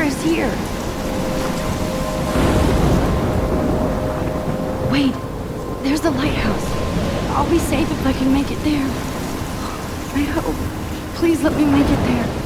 is here. Wait, there's the lighthouse. I'll be safe if I can make it there. I hope. Please let me make it there.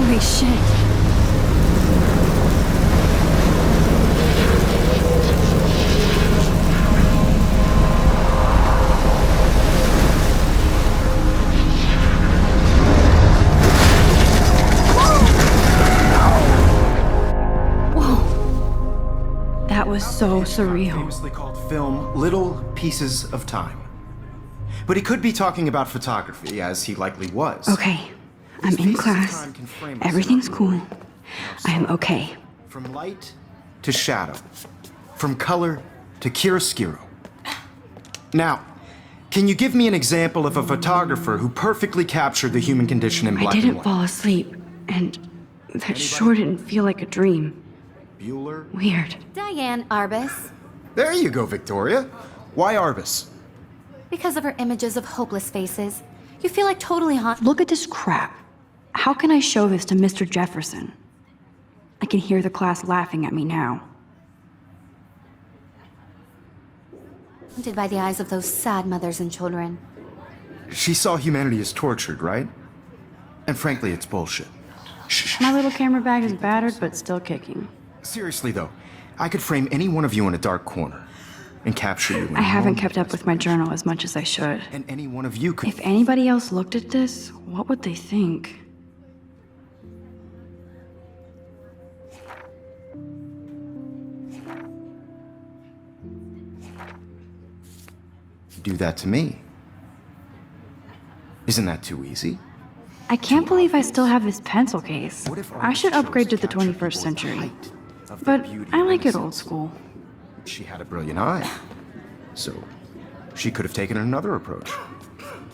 Holy shit. Whoa. That was so surreal. Famously called film Little Pieces of Time. But he could be talking about photography, as he likely was. Okay. I'm in class. Everything's cool. I am okay. From light to shadow. From color to chiaroscuro. Now, can you give me an example of a photographer who perfectly captured the human condition in black and I didn't white? fall asleep, and that sure didn't feel like a dream. Bueller? Weird. Diane Arbus. There you go, Victoria. Why Arbus? Because of her images of hopeless faces, you feel like totally haunted. Look at this crap. How can I show this to Mr. Jefferson? I can hear the class laughing at me now. Haunted by the eyes of those sad mothers and children. She saw humanity as tortured, right? And frankly, it's bullshit. My little camera bag is battered, but still kicking. Seriously, though, I could frame any one of you in a dark corner and capture you. I haven't kept up with my journal as much as I should. And any one of you could... If anybody else looked at this, what would they think? do that to me. Isn't that too easy? I can't believe I still have this pencil case. I should upgrade to the 21st century. But I like it old school. She had a brilliant eye. So, she could have taken another approach.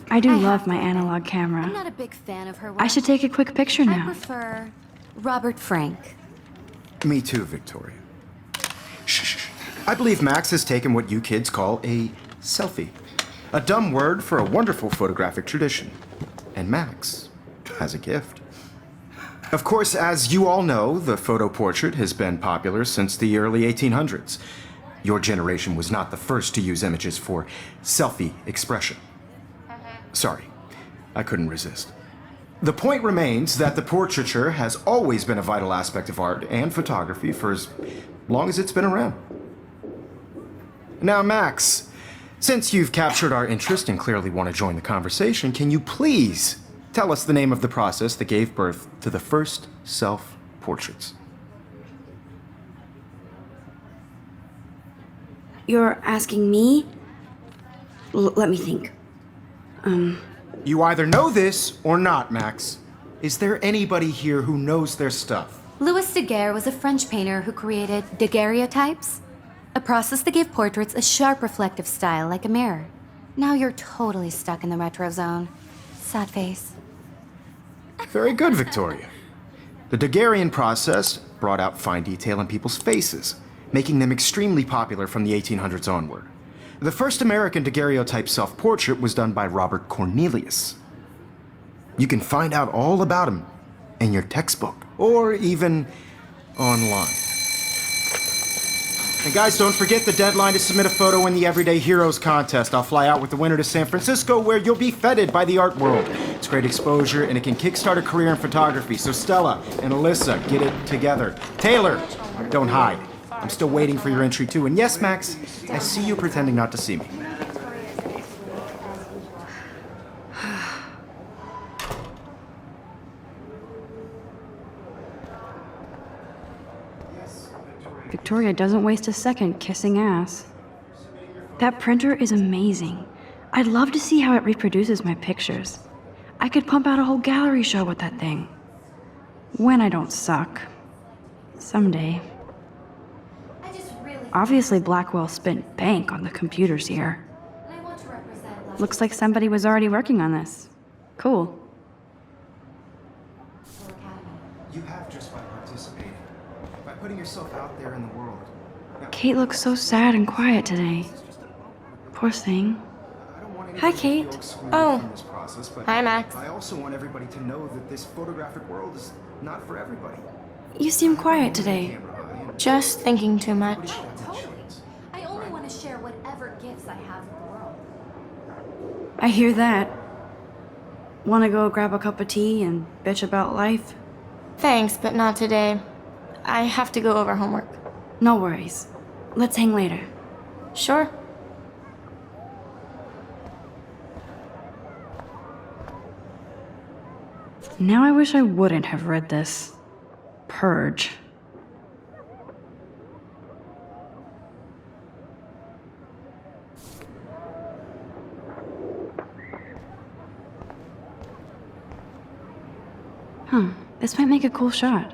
I do love my analog camera. I'm not a big fan of her work. I should take a quick picture I now. prefer Robert Frank. Me too, Victoria. Shh. I believe Max has taken what you kids call a selfie. A dumb word for a wonderful photographic tradition. And Max has a gift. Of course, as you all know, the photo portrait has been popular since the early 1800s. Your generation was not the first to use images for selfie expression. Sorry, I couldn't resist. The point remains that the portraiture has always been a vital aspect of art and photography for as long as it's been around. Now, Max, since you've captured our interest and clearly want to join the conversation, can you please tell us the name of the process that gave birth to the first self-portraits? You're asking me? Let me think. You either know this or not, Max. Is there anybody here who knows their stuff? Louis Daguerre was a French painter who created daguerreotypes, a process that gave portraits a sharp reflective style like a mirror. Now you're totally stuck in the retro zone. Sad face. Very good, Victoria. The Daguerrean process brought out fine detail in people's faces, making them extremely popular from the 1800s onward. The first American daguerreotype self-portrait was done by Robert Cornelius. You can find out all about him in your textbook, or even online. And guys, don't forget the deadline to submit a photo in the Everyday Heroes contest. I'll fly out with the winner to San Francisco, where you'll be feted by the art world. It's great exposure, and it can kickstart a career in photography. So Stella and Alyssa, get it together. Taylor, don't hide. I'm still waiting for your entry too. And yes, Max, I see you pretending not to see me. Victoria doesn't waste a second kissing ass. That printer is amazing. I'd love to see how it reproduces my pictures. I could pump out a whole gallery show with that thing. When I don't suck. Someday. Obviously, Blackwell spent bank on the computers here. Looks like somebody was already working on this. Cool. You have just by participating, by putting yourself out there in the world. Now, Kate looks so sad and quiet today. Poor thing. I don't want Hi, anybody to feel Kate. excluded Oh. from this process, but Hi, Max. I also want everybody to know that this photographic world is not for everybody. You seem quiet today. Just thinking too much. I only want to share whatever gifts I have with the world. I hear that. Want to go grab a cup of tea and bitch about life? Thanks, but not today. I have to go over homework. No worries. Let's hang later. Sure. Now I wish I wouldn't have read this. Purge. This might make a cool shot.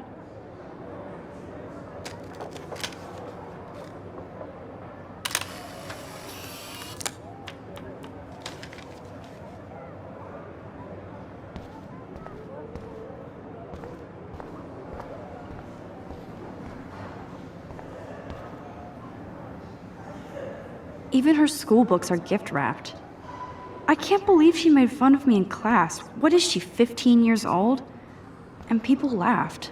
Even her school books are gift wrapped. I can't believe she made fun of me in class. What is she, 15 years old? And people laughed.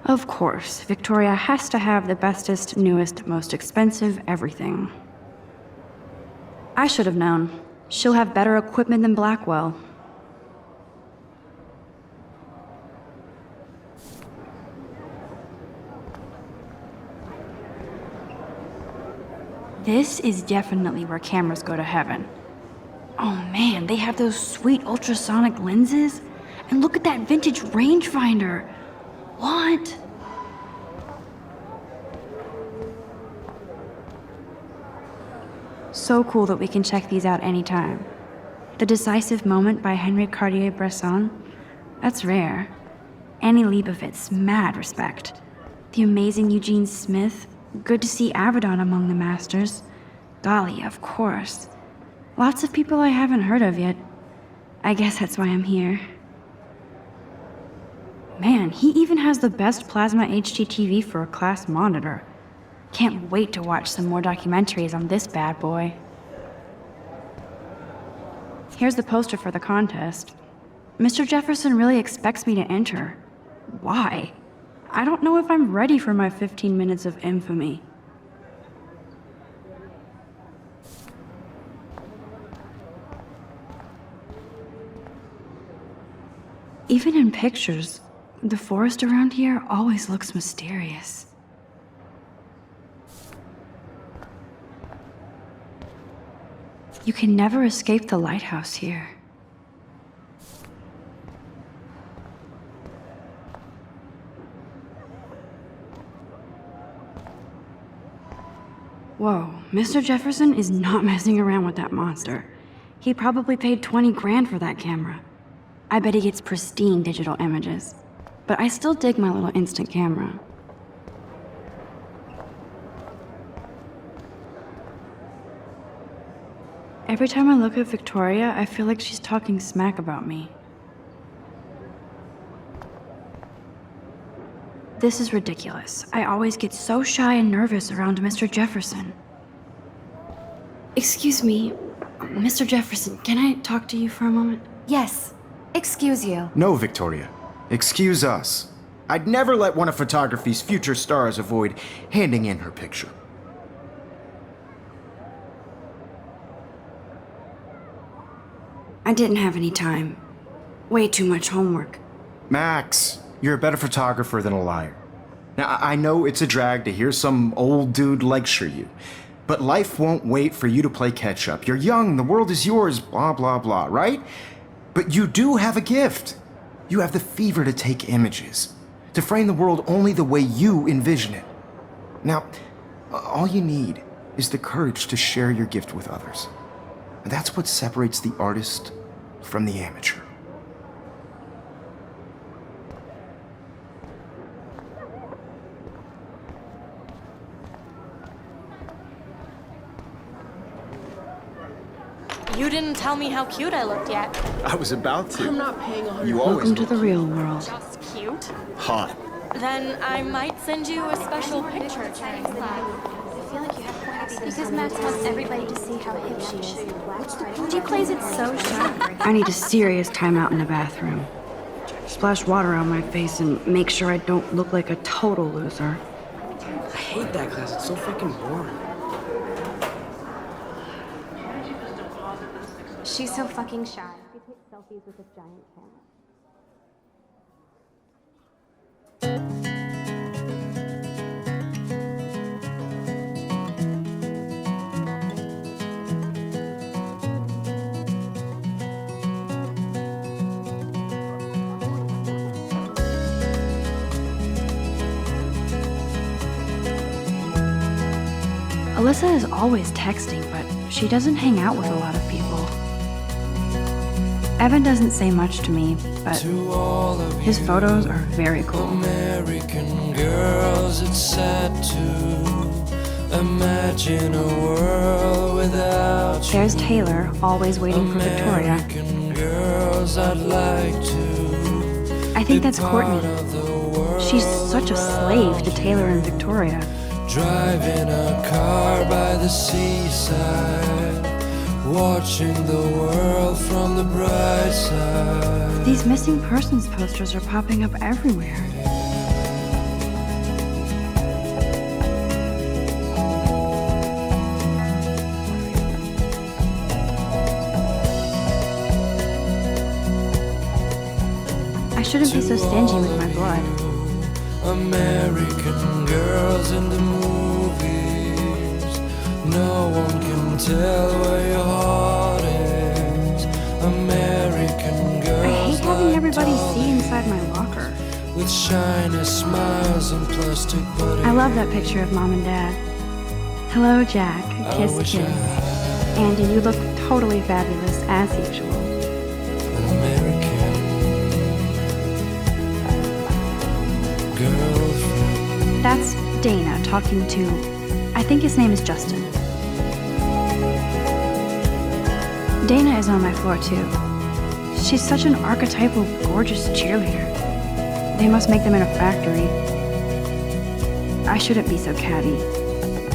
Of course, Victoria has to have the bestest, newest, most expensive everything. I should have known. She'll have better equipment than Blackwell. This is definitely where cameras go to heaven. Oh man, they have those sweet ultrasonic lenses. And look at that vintage rangefinder. What? So cool that we can check these out anytime. The Decisive Moment by Henry Cartier-Bresson. That's rare. Annie Leibovitz, mad respect. The amazing Eugene Smith. Good to see Avedon among the masters. Golly, of course. Lots of people I haven't heard of yet. I guess that's why I'm here. Man, he even has the best plasma HDTV for a class monitor. Can't wait to watch some more documentaries on this bad boy. Here's the poster for the contest. Mr. Jefferson really expects me to enter. Why? I don't know if I'm ready for my 15 minutes of infamy. Even in pictures, the forest around here always looks mysterious. You can never escape the lighthouse here. Whoa, Mr. Jefferson is not messing around with that monster. He probably paid 20 grand for that camera. I bet he gets pristine digital images. But I still dig my little instant camera. Every time I look at Victoria, I feel like she's talking smack about me. This is ridiculous. I always get so shy and nervous around Mr. Jefferson. Excuse me, Mr. Jefferson, can I talk to you for a moment? Yes. Excuse you. No, Victoria. Excuse us. I'd never let one of photography's future stars avoid handing in her picture. I didn't have any time. Way too much homework. Max, you're a better photographer than a liar. Now, I know it's a drag to hear some old dude lecture you, but life won't wait for you to play catch up. You're young, the world is yours, blah, blah, blah, right? But you do have a gift. You have the fever to take images, to frame the world only the way you envision it. Now, all you need is the courage to share your gift with others. And that's what separates the artist from the amateur. You didn't tell me how cute I looked yet. I was about to. I'm not paying 100. You always Welcome to the real world. Just cute? hot. Then I might send you a special picture. Because Max wants everybody to see how hip she is. She plays it so sharp. I need a serious timeout in the bathroom. Splash water on my face and make sure I don't look like a total loser. I hate that class. It's so freaking boring. She's so fucking shy. She takes selfies with this giant camera. Alyssa is always texting, but she doesn't hang out with a lot of people. Evan doesn't say much to me, but his photos are very cool. American girls, it's sad to imagine a world without you. There's Taylor, always waiting for Victoria. American girls, I'd like to. I think that's Courtney. She's such a slave to Taylor and Victoria. Driving a car by the seaside, watching the world from the bright side. These missing persons posters are popping up everywhere. I shouldn't be so stingy with my blood. American girls in the movies, no one can tell where your heart is. American girls, I hate having like everybody see dollies, inside my locker. with shiny smiles and plastic bodies. I love that picture of Mom and Dad. Hello, Jack. Kiss, wish I kiss. had Andy, you look totally fabulous, as usual. an American girlfriend. That's Dana talking to, I think his name is Justin. Dana is on my floor too. She's such an archetypal, gorgeous cheerleader. They must make them in a factory. I shouldn't be so catty.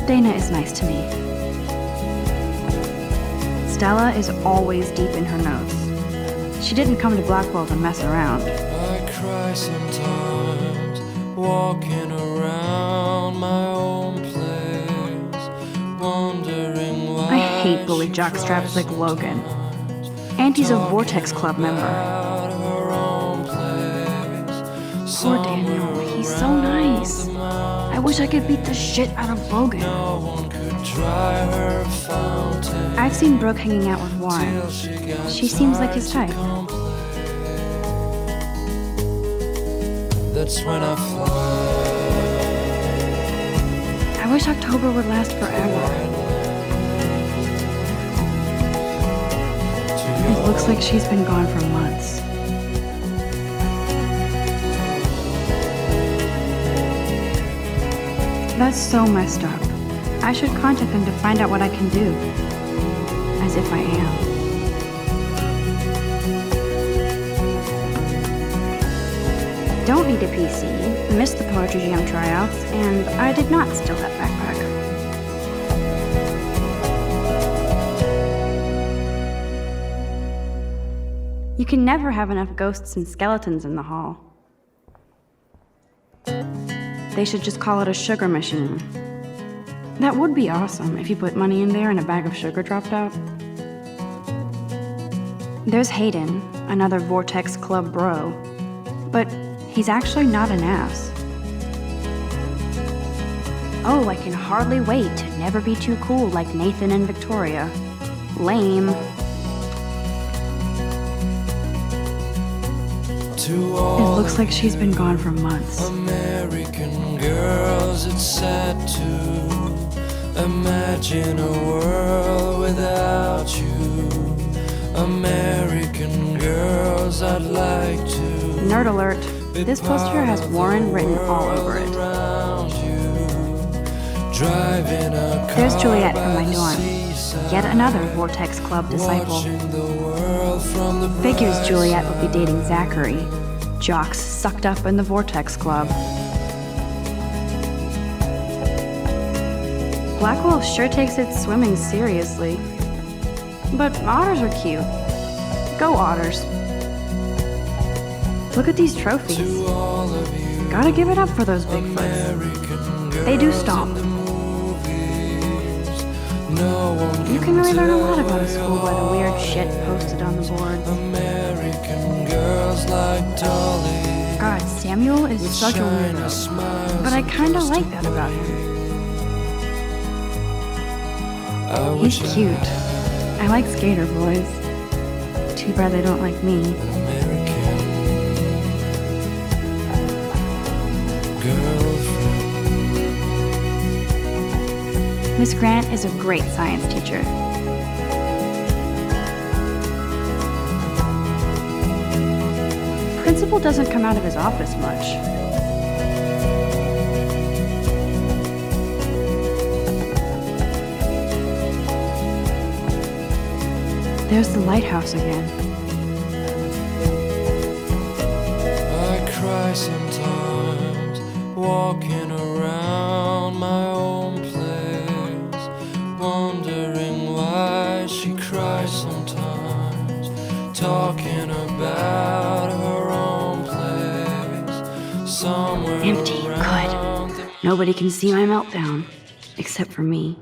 Dana is nice to me. Stella is always deep in her notes. She didn't come to Blackwell to mess around. I cry sometimes, walking around my own place, wondering why. I hate bully jockstraps like Logan. Auntie's a Vortex Club member. out of her own place. Poor Daniel, he's so nice. I wish I could beat the shit out of Logan. No one could dry her fountain. I've seen Brooke hanging out with Warren. till she got She seems like his type. That's when I fly. I wish October would last forever. It looks like she's been gone for months. That's so messed up. I should contact them to find out what I can do. As if I am. Don't need a PC, missed the Poetry Jam tryouts, and I did not steal that backpack. You can never have enough ghosts and skeletons in the hall. They should just call it a sugar machine. That would be awesome if you put money in there and a bag of sugar dropped out. There's Hayden, another Vortex Club bro. But he's actually not an ass. Oh, I can hardly wait to never be too cool like Nathan and Victoria. Lame. To It all looks like she's been gone for months. American girls, it's sad to imagine a world without you. American girls, I'd like to. Nerd alert. This poster has Warren written all over it. There's Juliet from my dorm. Yet another Vortex Club disciple. Figures Juliet would be dating Zachary. Jocks sucked up in the Vortex Club. Blackwolf sure takes its swimming seriously. But otters are cute. Go otters. Look at these trophies. Gotta give it up for those Bigfoots. They do stomp. You can really learn a lot about a school by the weird shit posted on the boards. God, Samuel is such a weirdo. But I kinda like that about him. He's cute. I like skater boys. Too bad they don't like me. Miss Grant is a great science teacher. Principal doesn't come out of his office much. There's the lighthouse again. I cry sometimes, walking around my own place, wondering why she cries sometimes, talking about her own place, somewhere Empty. around Good. Nobody can see my meltdown, except for me.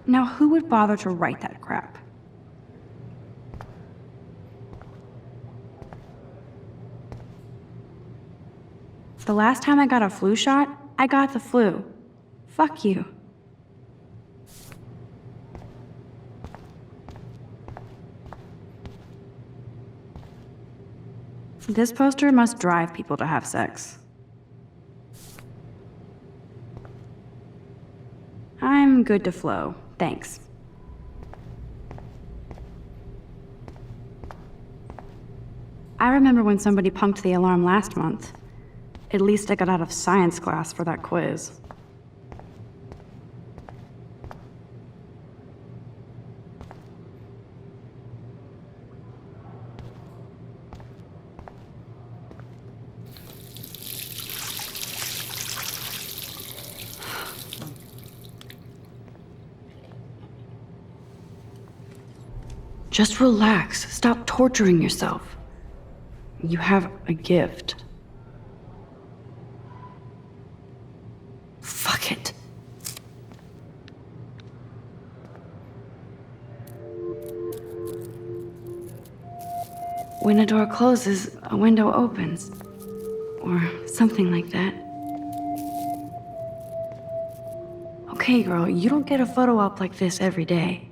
Now, who would bother to write that crap? The last time I got a flu shot, I got the flu. Fuck you. This poster must drive people to have sex. I'm good to flow. Thanks. I remember when somebody punked the alarm last month. At least I got out of science class for that quiz. Just relax. Stop torturing yourself. You have a gift. Fuck it. When a door closes, a window opens. Or something like that. Okay, girl, you don't get a photo op like this every day.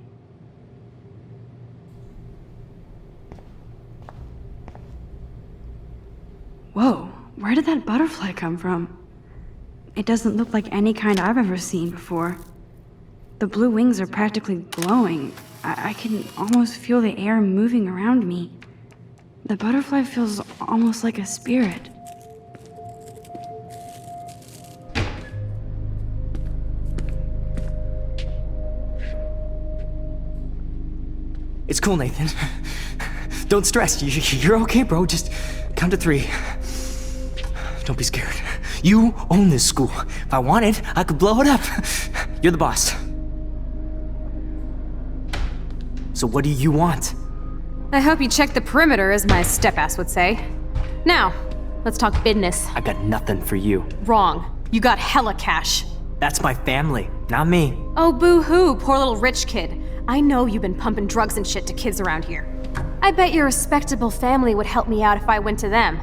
Whoa, where did that butterfly come from? It doesn't look like any kind I've ever seen before. The blue wings are practically glowing. I can almost feel the air moving around me. The butterfly feels almost like a spirit. It's cool, Nathan. Don't stress. You're okay, bro. Just count to 3. Don't be scared. You own this school. If I wanted, I could blow it up. You're the boss. So what do you want? I hope you checked the perimeter, as my step-ass would say. Now, let's talk business. I got nothing for you. Wrong. You got hella cash. That's my family, not me. Oh, boo-hoo, poor little rich kid. I know you've been pumping drugs and shit to kids around here. I bet your respectable family would help me out if I went to them.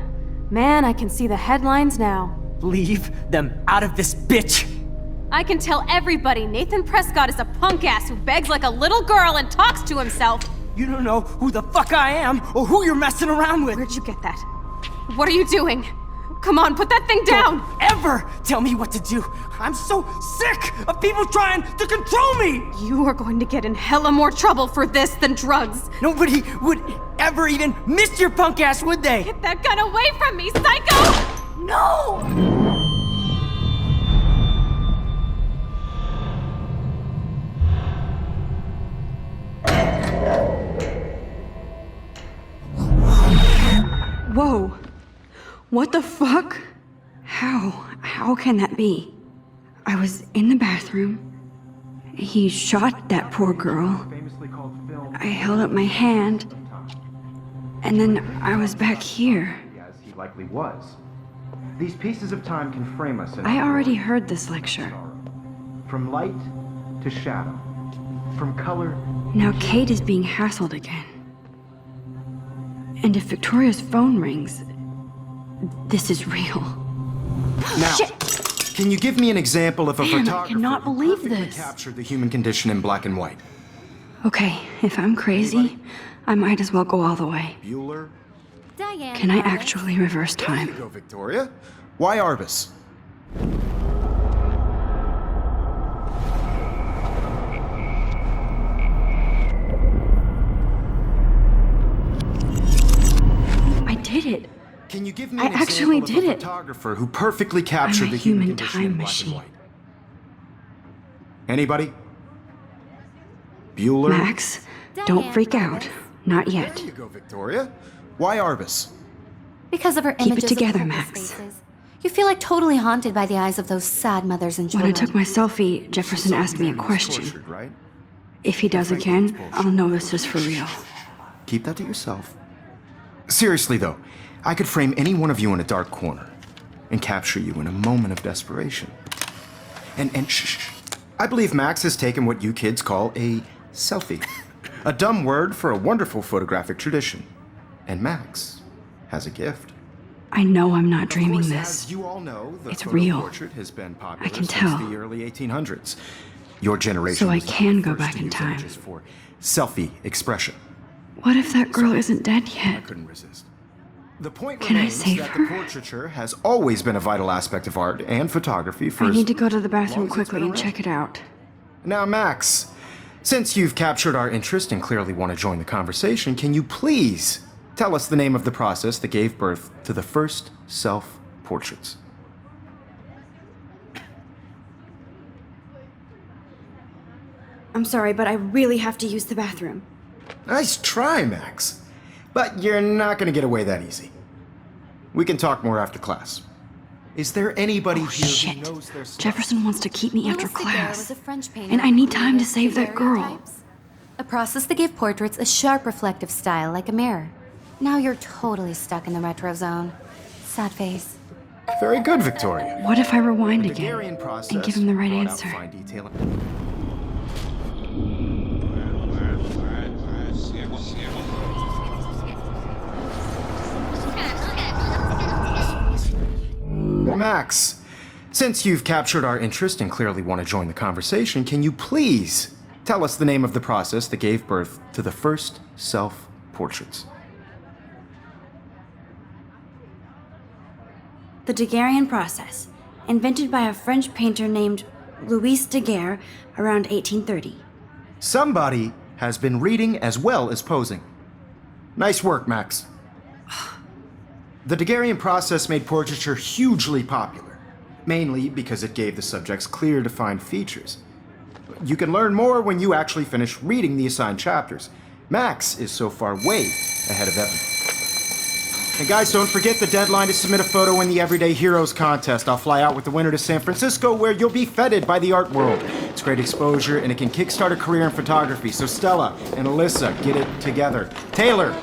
Man, I can see the headlines now. Leave them out of this, bitch! I can tell everybody Nathan Prescott is a punk ass who begs like a little girl and talks to himself. You don't know who the fuck I am or who you're messing around with. Where'd you get that? What are you doing? Come on, put that thing down! Don't ever tell me what to do. I'm so sick of people trying to control me. You are going to get in hella more trouble for this than drugs. Nobody would ever even miss your punk ass, would they? Get that gun away from me, psycho! No! Whoa. What the fuck? How can that be? I was in the bathroom. He shot that poor girl. I held up my hand. And then I was back here. As he likely was. These pieces of time can frame us in I already heard this lecture. from light to shadow, from color. Now Kate is being hassled again. And if Victoria's phone rings, this is real. Now, Shit. can you give me an example of a Man, I photographer cannot who believe perfectly this. captured the human condition in black and white? Okay, if I'm crazy, I might as well go all the way. Bueller? Diane. Can I Arbus. actually reverse There you time? go, Victoria. Why Arbus? I did it. Can you give me I an actually example did of a it. photographer who perfectly captured I'm a the human human condition time in black machine. and white? Anybody? Bueller? Max, don't Diane freak Arbus. out. Not There yet. you go, Victoria. Why Arbus? Because of her Keep it images together, of hopeless Max. faces. You feel like totally haunted by the eyes of those sad mothers and When I children. took my selfie, Jefferson asked me a question. Tortured, right? If he does again, I'll know this is for real. Keep that to yourself. Seriously, though, I could frame any one of you in a dark corner and capture you in a moment of desperation. And shh. I believe Max has taken what you kids call a selfie. A dumb word for a wonderful photographic tradition. And Max has a gift. I know I'm not Of dreaming course, this. as you all know, the It's photo real. portrait has been popular I can since tell. the early 1800s. Your generation So I was not can the go first back to in use time. images for selfie expression. What if that girl isn't dead I yet? couldn't resist. The point Can I remains save that her? the portraiture has always been a vital aspect of art and photography for I as need to go to the long bathroom as it's quickly been and around. check it out. Now, Max, since you've captured our interest and clearly want to join the conversation, can you please tell us the name of the process that gave birth to the first self-portraits? I'm sorry, but I really have to use the bathroom. Nice try, Max. But you're not going to get away that easy. We can talk more after class. Is there anybody Oh, here shit. who knows their stuff? Jefferson wants to keep me after Louis Daguerre class. was a French painter And I who need time to created save that girl. daguerreotypes, a process that gave portraits a sharp reflective style like a mirror. Now you're totally stuck in the retro zone. Sad face. Very good, Victoria. What if I rewind The again Daguerrean process and give him the right brought out answer? fine detail. Max, since you've captured our interest and clearly want to join the conversation, can you please tell us the name of the process that gave birth to the first self-portraits? The Daguerrean process, invented by a French painter named Louis Daguerre around 1830. Somebody has been reading as well as posing. Nice work, Max. The Daguerrean process made portraiture hugely popular, mainly because it gave the subjects clear, defined features. You can learn more when you actually finish reading the assigned chapters. Max is so far way ahead of Evan. And guys, don't forget the deadline to submit a photo in the Everyday Heroes contest. I'll fly out with the winner to San Francisco, where you'll be feted by the art world. It's great exposure, and it can kickstart a career in photography. So Stella and Alyssa, get it together. Taylor,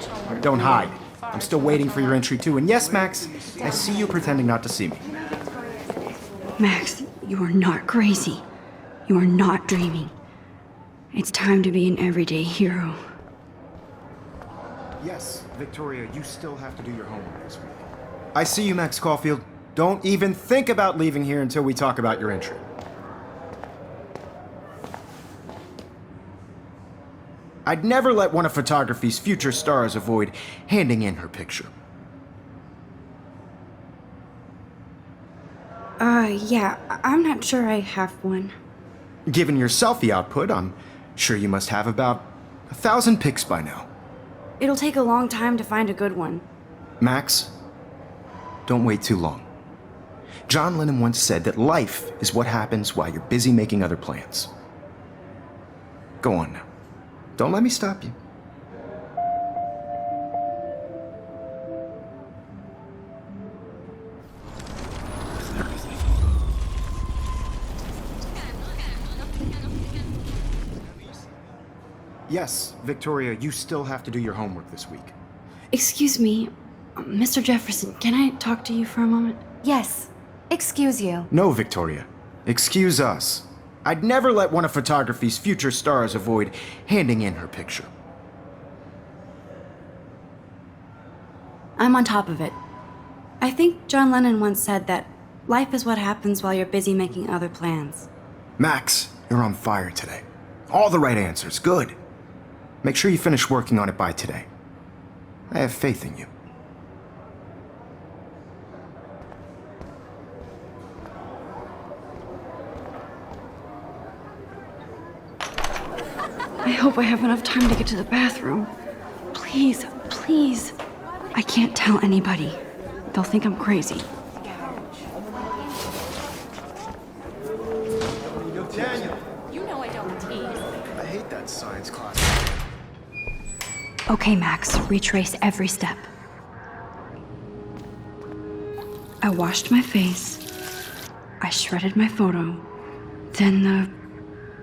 don't hide. I'm still waiting for your entry too. And yes, Max, I see you pretending not to see me. Max, you are not crazy. You are not dreaming. It's time to be an everyday hero. Yes, Victoria, you still have to do your homework this week. I see you, Max Caulfield. Don't even think about leaving here until we talk about your entry. I'd never let one of photography's future stars avoid handing in her picture. Yeah, I'm not sure I have one. Given your selfie output, I'm sure you must have about 1,000 pics by now. It'll take a long time to find a good one. Max, don't wait too long. John Lennon once said that life is what happens while you're busy making other plans. Go on now. Don't let me stop you. Yes, Victoria, you still have to do your homework this week. Excuse me, Mr. Jefferson, can I talk to you for a moment? Yes. Excuse you. No, Victoria. Excuse us. I'd never let one of photography's future stars avoid handing in her picture. I'm on top of it. I think John Lennon once said that life is what happens while you're busy making other plans. Max, you're on fire today. All the right answers. Good. Make sure you finish working on it by today. I have faith in you. I hope I have enough time to get to the bathroom. Please, please. I can't tell anybody. They'll think I'm crazy. Daniel! You know I don't tease. I hate that science class. Okay, Max, retrace every step. I washed my face. I shredded my photo. Then the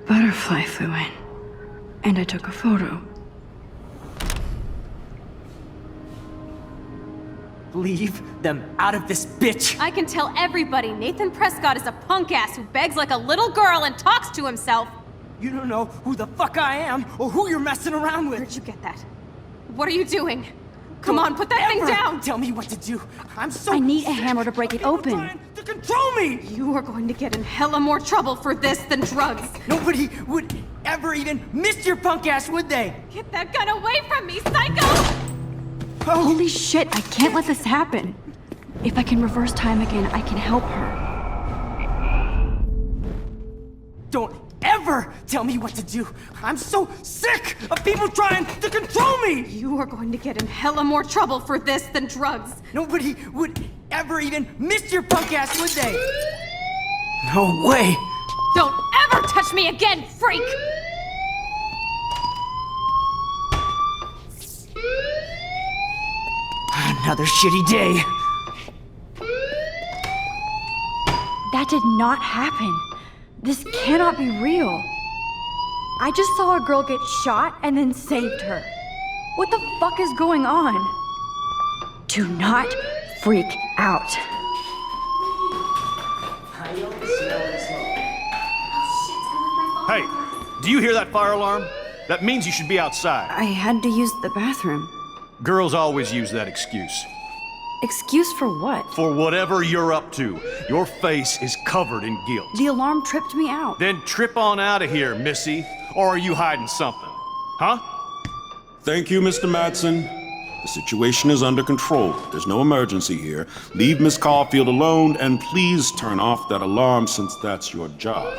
butterfly flew in. And I took a photo. Leave them out of this bitch! I can tell everybody Nathan Prescott is a punk ass who begs like a little girl and talks to himself. You don't know who the fuck I am or who you're messing around with. Where'd you get that? What are you doing? Come on, put that thing Ever down! Tell me what to do. I'm so I need a sick hammer to break of it people open. trying to control me! You are going to get in hella more trouble for this than drugs. Nobody would ever even miss your punk ass, would they? Get that gun away from me, psycho! Holy shit, I can't let this happen. If I can reverse time again, I can help her. Don't ever tell me what to do. I'm so sick of people trying to control me! You are going to get in hella more trouble for this than drugs. Nobody would ever even miss your punk ass, would they? No way! Don't ever touch me again, freak! Another shitty day. That did not happen. This cannot be real. I just saw a girl get shot and then saved her. What the fuck is going on? Do not freak out. Hey, do you hear that fire alarm? That means you should be outside. I had to use the bathroom. Girls always use that excuse. Excuse for what? For whatever you're up to, your face is covered in guilt. The alarm tripped me out. Then trip on out of here, Missy. Or are you hiding something? Huh? Thank you, Mr. Madsen. The situation is under control. There's no emergency here. Leave Miss Caulfield alone, and please turn off that alarm since that's your job.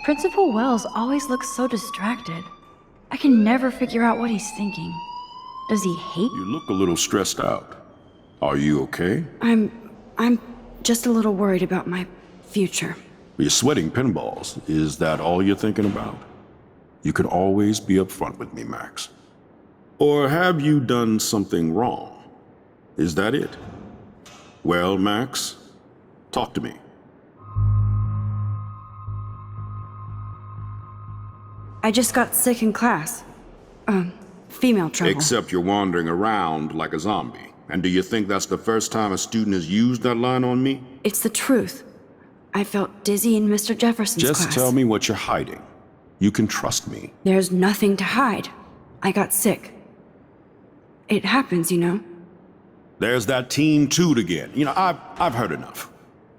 Principal Wells always looks so distracted. I can never figure out what he's thinking. Does he hate? You look a little stressed out. Are you okay? I'm just a little worried about my future. You're sweating pinballs. Is that all you're thinking about? You can always be upfront with me, Max. Or have you done something wrong? Is that it? Well, Max, talk to me. I just got sick in class. Female trouble. Except you're wandering around like a zombie. And do you think that's the first time a student has used that line on me? It's the truth. I felt dizzy in Mr. Jefferson's class. Just tell me what you're hiding. You can trust me. There's nothing to hide. I got sick. It happens, you know. There's that teen toot again. You know, I've heard enough.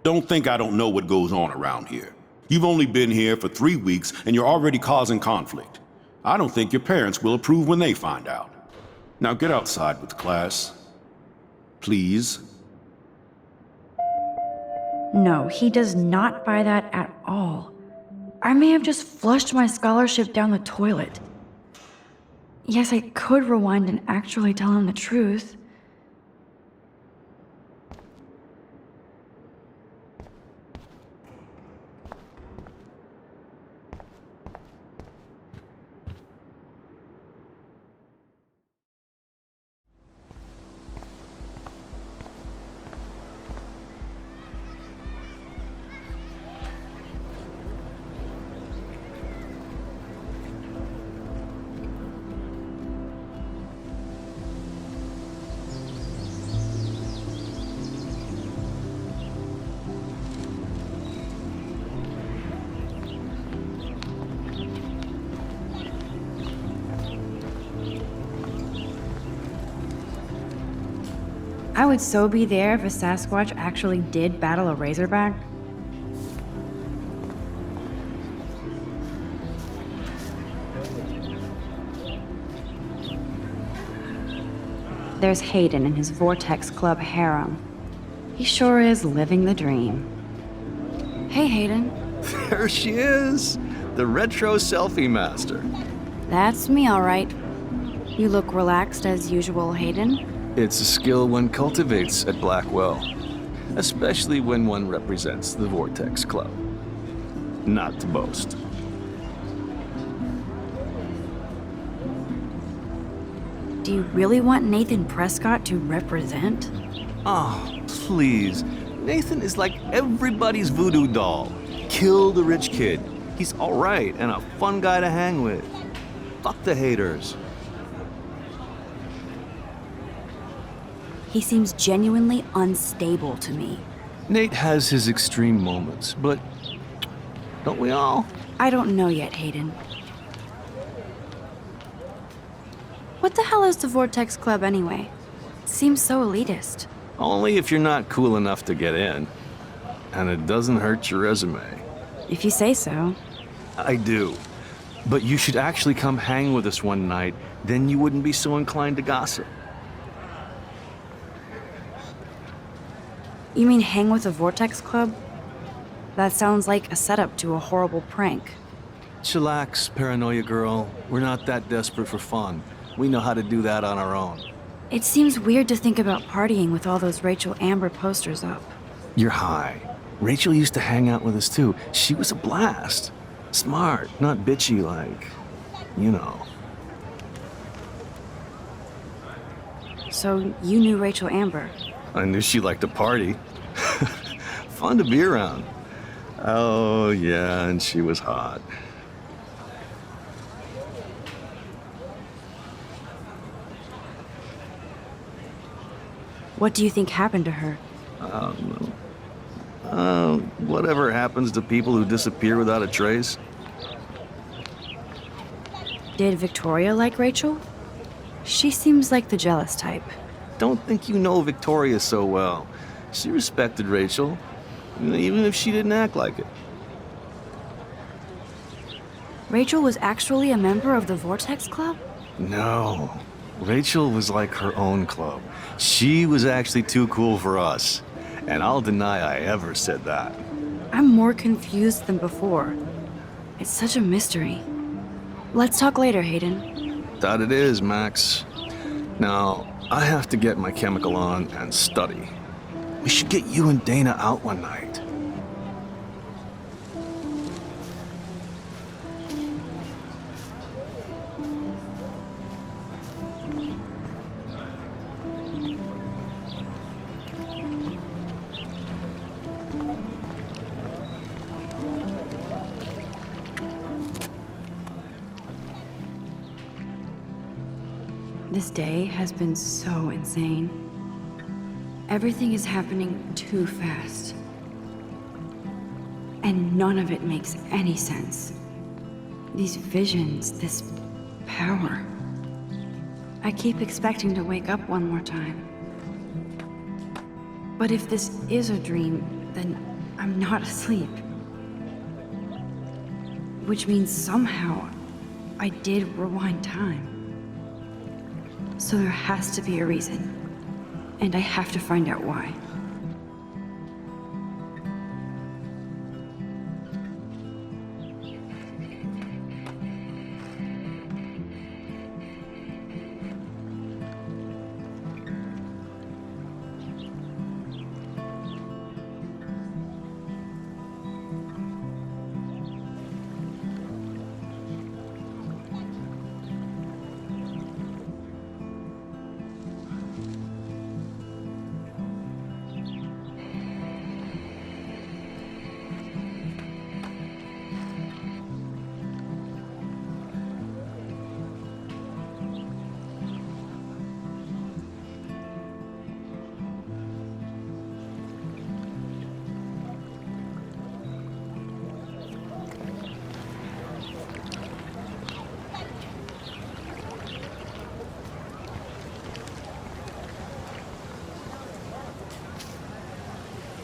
Don't think I don't know what goes on around here. You've only been here for 3 weeks and you're already causing conflict. I don't think your parents will approve when they find out. Now get outside with class. Please. No, he does not buy that at all. I may have just flushed my scholarship down the toilet. Yes, I could rewind and actually tell him the truth. I would so be there if a Sasquatch actually did battle a Razorback. There's Hayden in his Vortex Club harem. He sure is living the dream. Hey, Hayden. There she is, the retro selfie master. That's me, all right. You look relaxed as usual, Hayden. It's a skill one cultivates at Blackwell, especially when one represents the Vortex Club. Not to boast. Do you really want Nathan Prescott to represent? Oh, please. Nathan is like everybody's voodoo doll. Kill the rich kid. He's all right and a fun guy to hang with. Fuck the haters. He seems genuinely unstable to me. Nate has his extreme moments, but don't we all? I don't know yet, Hayden. What the hell is the Vortex Club anyway? It seems so elitist. Only if you're not cool enough to get in. And it doesn't hurt your resume. If you say so. I do. But you should actually come hang with us one night, then you wouldn't be so inclined to gossip. You mean hang with the Vortex Club? That sounds like a setup to a horrible prank. Chillax, paranoia girl. We're not that desperate for fun. We know how to do that on our own. It seems weird to think about partying with all those Rachel Amber posters up. You're high. Rachel used to hang out with us too. She was a blast. Smart, not bitchy like, you know. So you knew Rachel Amber? I knew she liked to party. Fun to be around. Oh, yeah, and she was hot. What do you think happened to her? Whatever happens to people who disappear without a trace. Did Victoria like Rachel? She seems like the jealous type. Don't think you know Victoria so well. She respected Rachel, even if she didn't act like it. Rachel was actually a member of the Vortex Club? No. Rachel was like her own club. She was actually too cool for us. And I'll deny I ever said that. I'm more confused than before. It's such a mystery. Let's talk later, Hayden. That it is, Max. Now, I have to get my chemical on and study. We should get you and Dana out one night. This day has been so insane. Everything is happening too fast. And none of it makes any sense. These visions, this power. I keep expecting to wake up one more time. But if this is a dream, then I'm not asleep. Which means somehow I did rewind time. So there has to be a reason. And I have to find out why.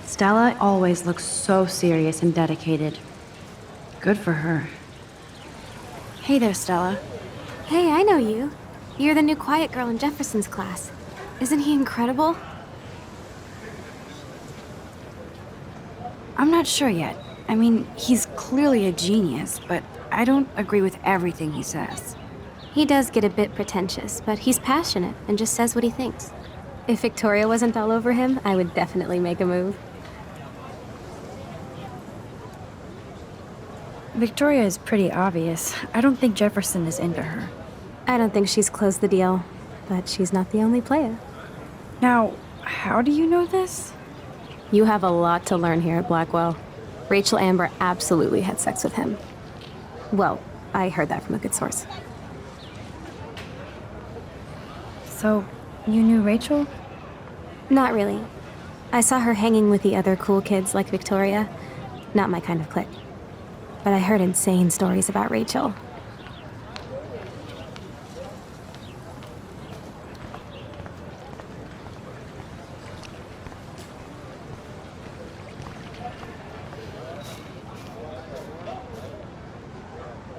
Stella always looks so serious and dedicated. Good for her. Hey there, Stella. Hey, I know you. You're the new quiet girl in Jefferson's class. Isn't he incredible? I'm not sure yet. I mean, he's clearly a genius, but I don't agree with everything he says. He does get a bit pretentious, but he's passionate and just says what he thinks. If Victoria wasn't all over him, I would definitely make a move. Victoria is pretty obvious. I don't think Jefferson is into her. I don't think she's closed the deal, but she's not the only player. Now, how do you know this? You have a lot to learn here at Blackwell. Rachel Amber absolutely had sex with him. Well, I heard that from a good source. So, you knew Rachel? Not really. I saw her hanging with the other cool kids like Victoria. Not my kind of clique. But I heard insane stories about Rachel.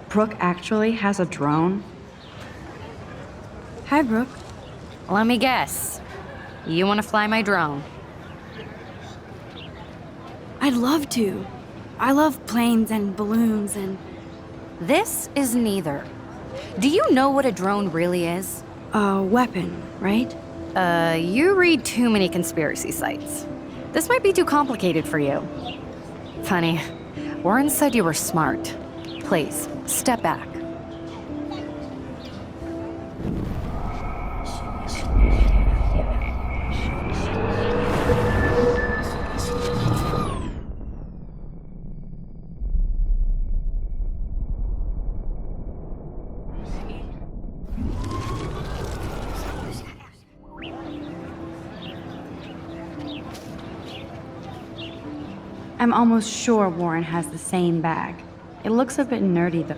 Brooke actually has a drone? Hi, Brooke. Let me guess. You want to fly my drone? I'd love to. I love planes and balloons and... This is neither. Do you know what a drone really is? A weapon, right? You read too many conspiracy sites. This might be too complicated for you. Funny. Warren said you were smart. Please, step back. I'm almost sure Warren has the same bag. It looks a bit nerdy, though.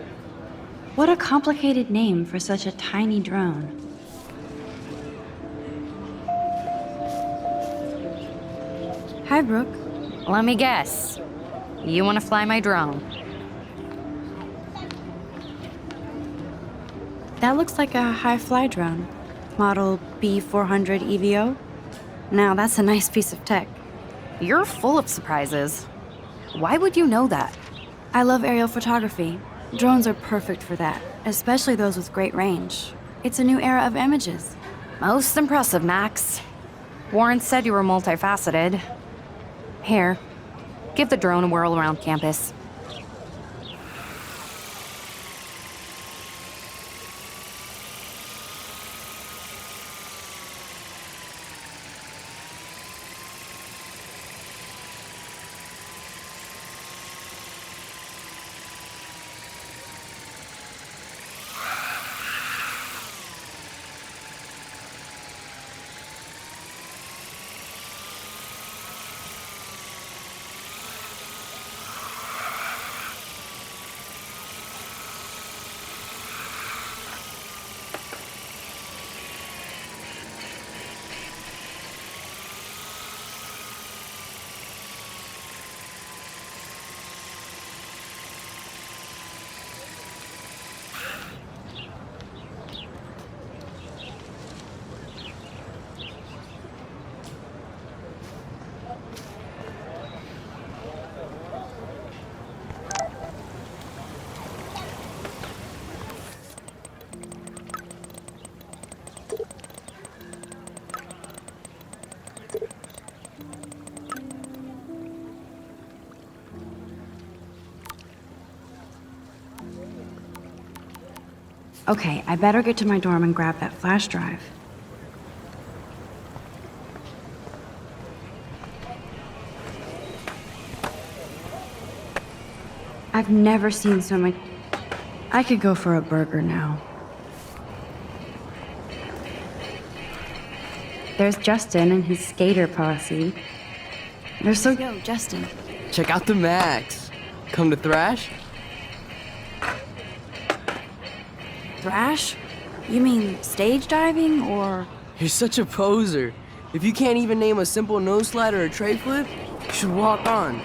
What a complicated name for such a tiny drone. Hi, Brooke. Let me guess. You want to fly my drone? That looks like a high-fly drone. Model B400 EVO. Now, that's a nice piece of tech. You're full of surprises. Why would you know that? I love aerial photography. Drones are perfect for that, especially those with great range. It's a new era of images. Most impressive, Max. Warren said you were multifaceted. Here, give the drone a whirl around campus. Okay, I better get to my dorm and grab that flash drive. I've never seen so much. I could go for a burger now. There's Justin and his skater posse. They're so... Yo, Justin. Check out the Max. Come to thrash? Thrash? You mean stage diving, or...? You're such a poser. If you can't even name a simple nose slide or a tray flip, you should walk on.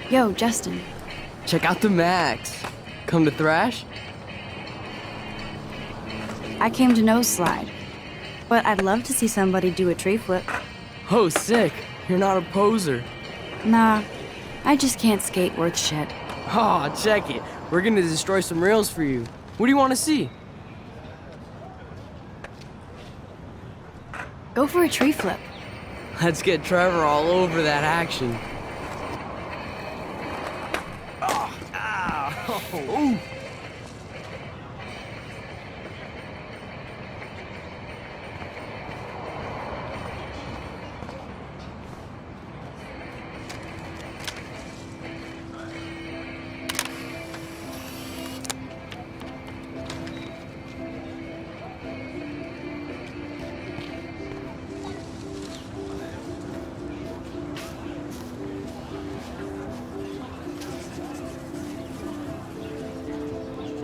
Yo, Justin. Check out the Max. Come to thrash? I came to nose slide, but I'd love to see somebody do a tree flip. Oh, sick. You're not a poser. Nah, I just can't skate worth shit. Oh, check it. We're gonna destroy some rails for you. What do you want to see? Go for a tree flip. Let's get Trevor all over that action. Ooh.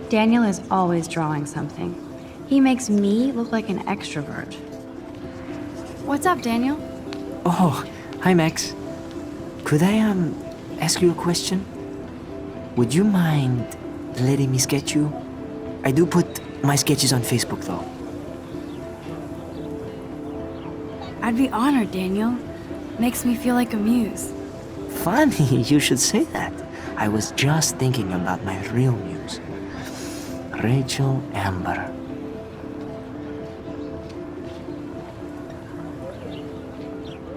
Daniel is always drawing something. He makes me look like an extrovert. What's up, Daniel? Oh, hi, Max. Could I, ask you a question? Would you mind letting me sketch you? I do put my sketches on Facebook, though. I'd be honored, Daniel. Makes me feel like a muse. Funny, you should say that. I was just thinking about my real muse. Rachel Amber.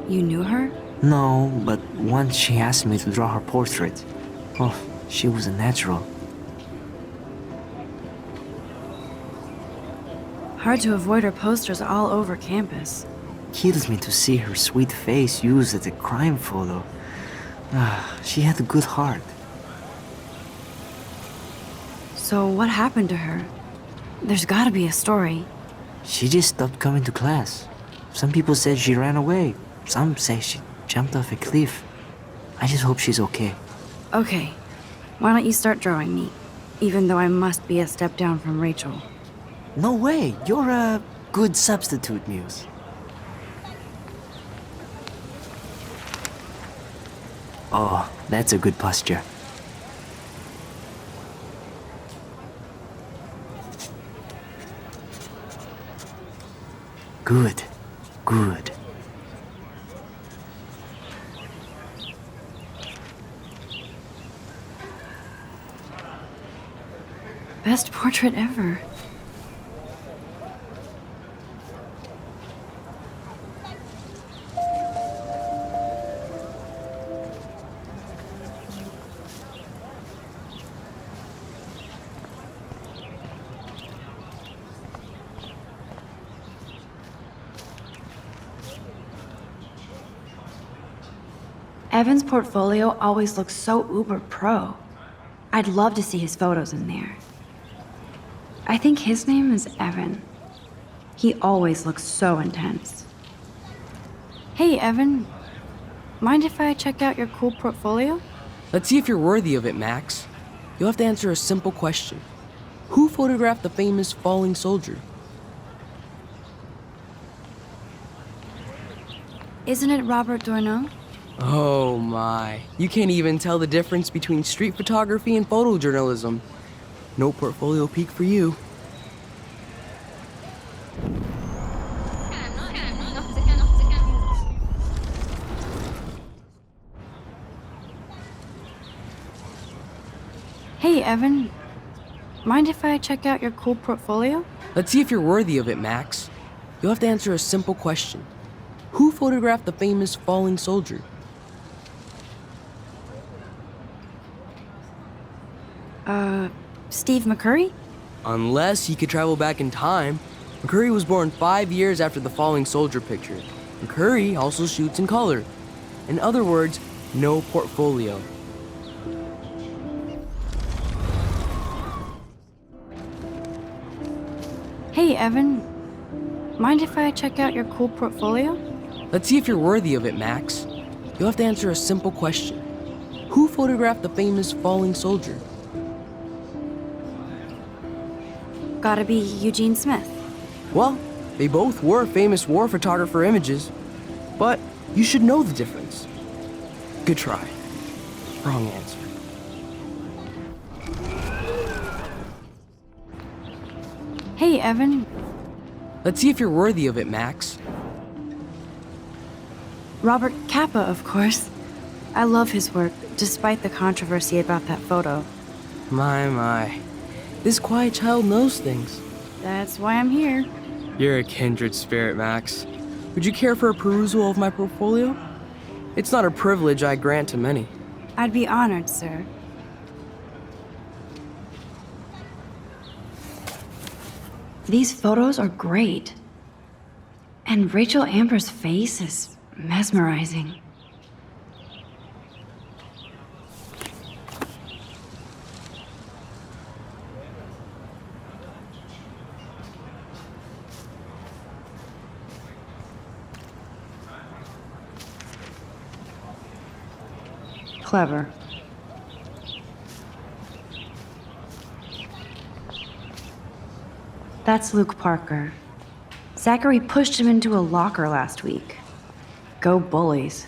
You knew her? No, but once she asked me to draw her portrait. Oh, she was a natural. Hard to avoid her posters all over campus. Kills me to see her sweet face used as a crime photo. She had a good heart. So what happened to her? There's gotta be a story. She just stopped coming to class. Some people said she ran away. Some say she jumped off a cliff. I just hope she's okay. Okay, why don't you start drawing me? Even though I must be a step down from Rachel. No way, you're a good substitute, Muse. Oh, that's a good posture. Good, good. Best portrait ever. Evan's portfolio always looks so uber pro. I'd love to see his photos in there. I think his name is Evan. He always looks so intense. Hey, Evan. Mind if I check out your cool portfolio? Let's see if you're worthy of it, Max. You'll have to answer a simple question. Who photographed the famous falling soldier? Isn't it Robert Doisneau? Oh my. You can't even tell the difference between street photography and photojournalism. No portfolio peek for you. Hey, Evan. Mind if I check out your cool portfolio? Let's see if you're worthy of it, Max. You'll have to answer a simple question. Who photographed the famous falling soldier? Steve McCurry? Unless he could travel back in time. McCurry was born 5 years after the falling soldier picture. McCurry also shoots in color. In other words, no portfolio. Hey, Evan. Mind if I check out your cool portfolio? Let's see if you're worthy of it, Max. You'll have to answer a simple question. Who photographed the famous falling soldier? Gotta be Eugene Smith. Well, they both were famous war photographer images, but you should know the difference. Good try. Wrong answer. Hey, Evan. Let's see if you're worthy of it, Max. Robert Capa, of course. I love his work, despite the controversy about that photo. My. This quiet child knows things. That's why I'm here. You're a kindred spirit, Max. Would you care for a perusal of my portfolio? It's not a privilege I grant to many. I'd be honored, sir. These photos are great. And Rachel Amber's face is mesmerizing. Clever. That's Luke Parker. Zachary pushed him into a locker last week. Go bullies.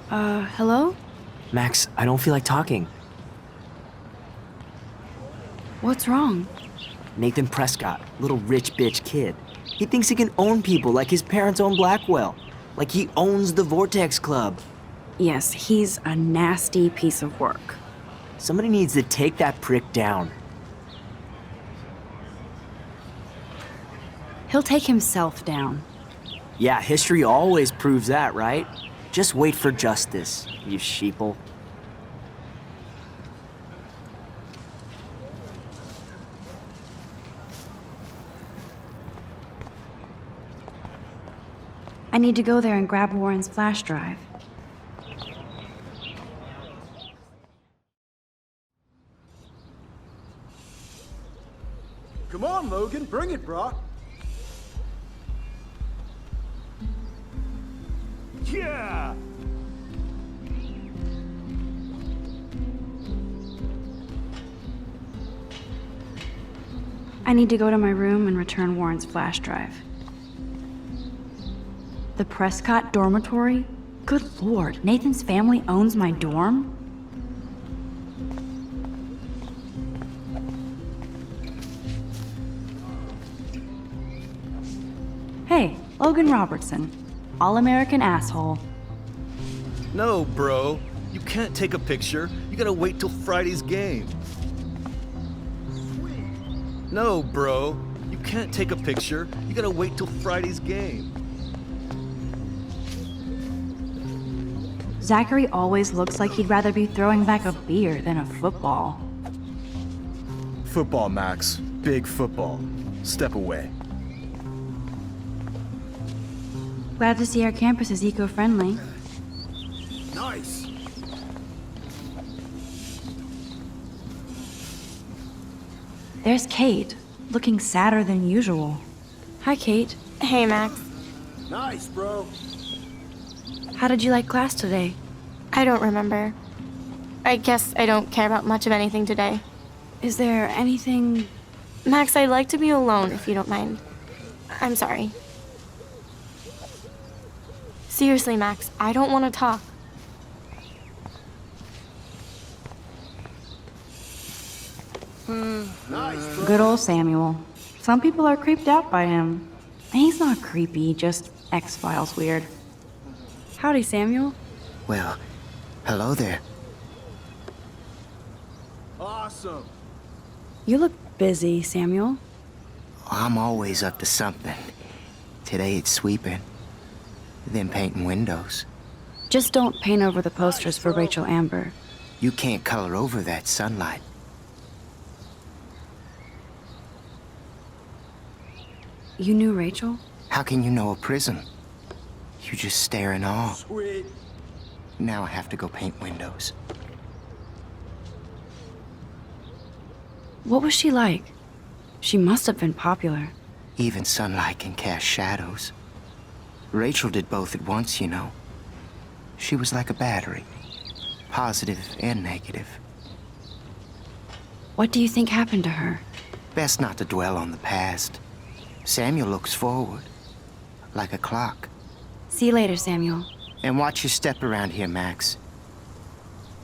Hello? Max, I don't feel like talking. What's wrong? Nathan Prescott, little rich bitch kid. He thinks he can own people like his parents own Blackwell. Like he owns the Vortex Club. Yes, he's a nasty piece of work. Somebody needs to take that prick down. He'll take himself down. Yeah, history always proves that, right? Just wait for justice, you sheeple. I need to go there and grab Warren's flash drive. Come on, Logan, bring it, Brock. Yeah! I need to go to my room and return Warren's flash drive. The Prescott dormitory? Good lord, Nathan's family owns my dorm? Hey, Logan Robertson. All-American asshole. No, bro. You can't take a picture. You gotta wait till Friday's game. No, bro. You can't take a picture. You gotta wait till Friday's game. Zachary always looks like he'd rather be throwing back a beer than a football. Football, Max. Big football. Step away. Glad to see our campus is eco-friendly. Nice! There's Kate, looking sadder than usual. Hi, Kate. Hey, Max. Nice, bro. How did you like class today? I don't remember. I guess I don't care about much of anything today. Is there anything... Max, I'd like to be alone if you don't mind. I'm sorry. Seriously, Max, I don't want to talk. Nice, bro. Good old Samuel. Some people are creeped out by him. He's not creepy, just X-Files weird. Howdy, Samuel. Well, hello there. Awesome. You look busy, Samuel. I'm always up to something. Today it's sweeping, then painting windows. Just don't paint over the posters for Rachel Amber. You can't color over that sunlight. You knew Rachel? How can you know a prism? You just stare in awe. Sweet. Now I have to go paint windows. What was she like? She must have been popular. Even sunlight can cast shadows. Rachel did both at once, you know. She was like a battery, positive and negative. What do you think happened to her? Best not to dwell on the past. Samuel looks forward, like a clock. See you later, Samuel. And watch your step around here, Max.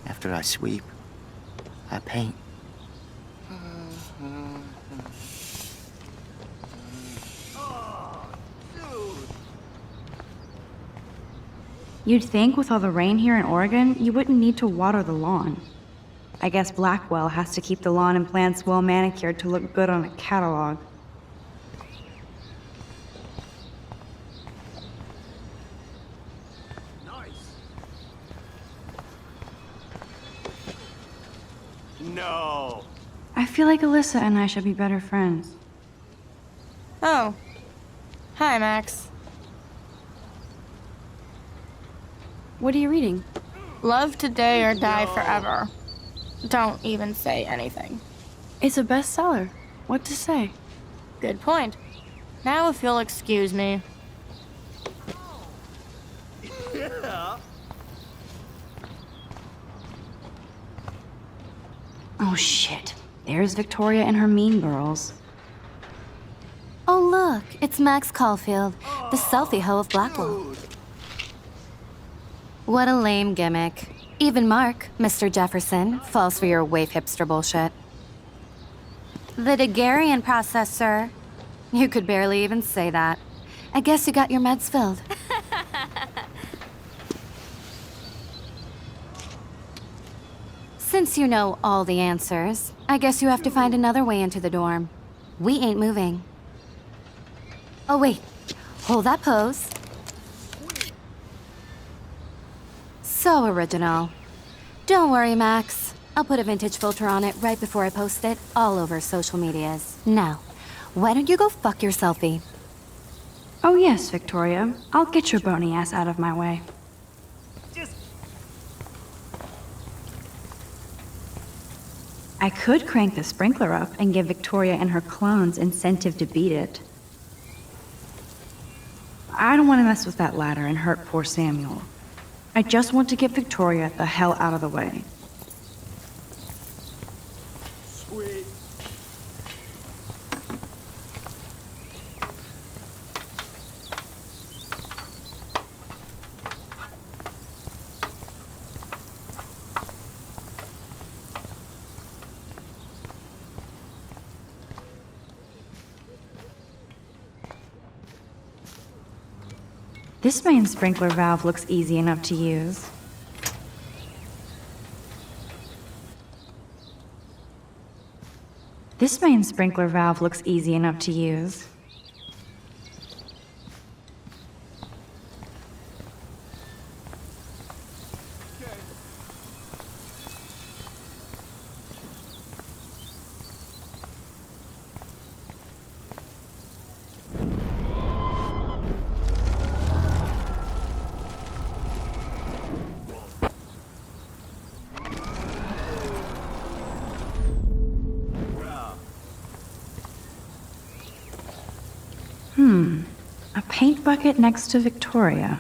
After I sweep, I paint. You'd think with all the rain here in Oregon, you wouldn't need to water the lawn. I guess Blackwell has to keep the lawn and plants well manicured to look good on a catalog. No. I feel like Alyssa and I should be better friends. Oh. Hi, Max. What are you reading? Love today or die forever. Don't even say anything. It's a bestseller. What to say? Good point. Now if you'll excuse me. Yeah. Oh shit. There's Victoria and her mean girls. Oh, look, it's Max Caulfield, the selfie hoe of Blackwell. What a lame gimmick. Even Mark, Mr. Jefferson, falls for your waif hipster bullshit. The Daguerrean process, sir. You could barely even say that. I guess you got your meds filled. Since you know all the answers, I guess you have to find another way into the dorm. We ain't moving. Oh, wait. Hold that pose. So original. Don't worry, Max. I'll put a vintage filter on it right before I post it all over social medias. Now, why don't you go fuck your selfie? Oh yes, Victoria. I'll get your bony ass out of my way. I could crank the sprinkler up and give Victoria and her clones incentive to beat it. I don't want to mess with that ladder and hurt poor Samuel. I just want to get Victoria the hell out of the way. Sweet. This main sprinkler valve looks easy enough to use. This main sprinkler valve looks easy enough to use. A paint bucket next to Victoria.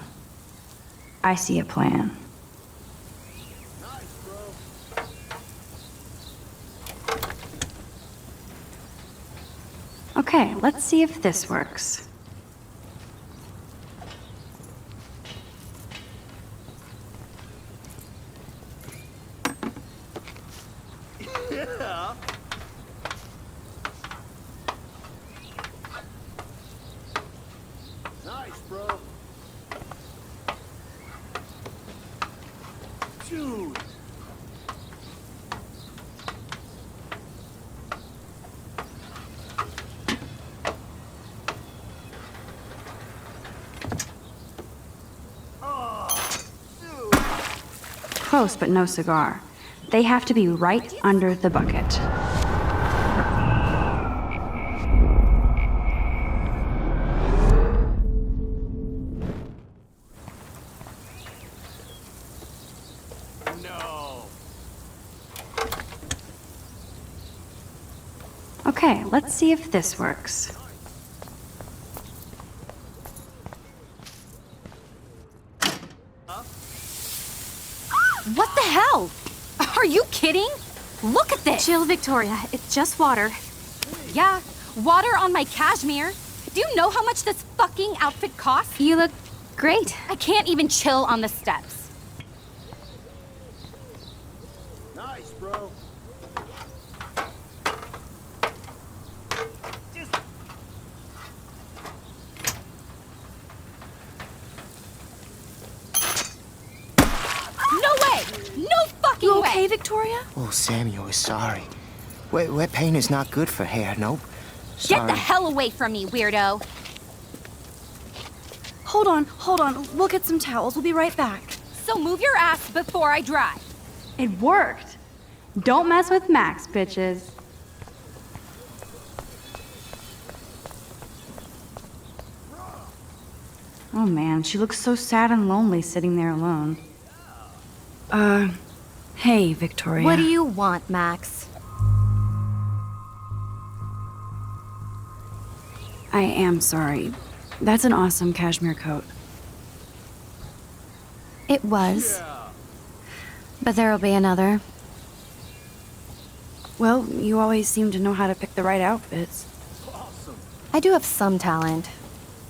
I see a plan. Okay, let's see if this works. Yeah. Nice, bro. Dude. close, but no cigar. They have to be right under the bucket. Okay, let's see if this works. What the hell? Are you kidding? Look at this! Chill, Victoria. It's just water. Yeah, water on my cashmere. Do you know how much this fucking outfit costs? You look great. I can't even chill on the steps. Nice, bro. No way! No fucking You way! okay, Victoria? Oh, Samuel is sorry. Wet paint is not good for hair, nope. Get Sorry. the hell away from me, weirdo! Hold on. We'll get some towels. We'll be right back. So move your ass before I dry. It worked! Don't mess with Max, bitches. Oh man, she looks so sad and lonely sitting there alone. Hey, Victoria. What do you want, Max? I am sorry. That's an awesome cashmere coat. It was. But there'll be another. Well, you always seem to know how to pick the right outfits. I do have some talent.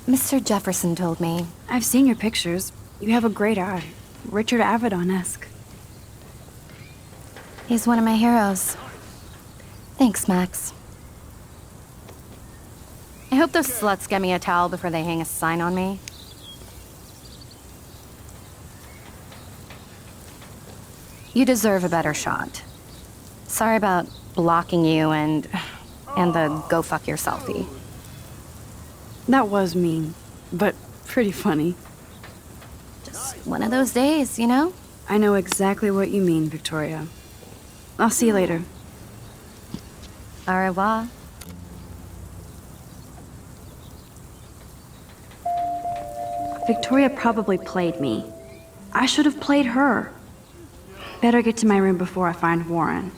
Mr. Jefferson told me. I've seen your pictures. You have a great eye. Richard Avedon-esque. He's one of my heroes. Thanks, Max. I hope those sluts get me a towel before they hang a sign on me. You deserve a better shot. Sorry about blocking you and the go fuck your selfie. That was mean, but pretty funny. Just one of those days, you know? I know exactly what you mean, Victoria. I'll see you later. Au revoir. Victoria probably played me. I should have played her. Better get to my room before I find Warren.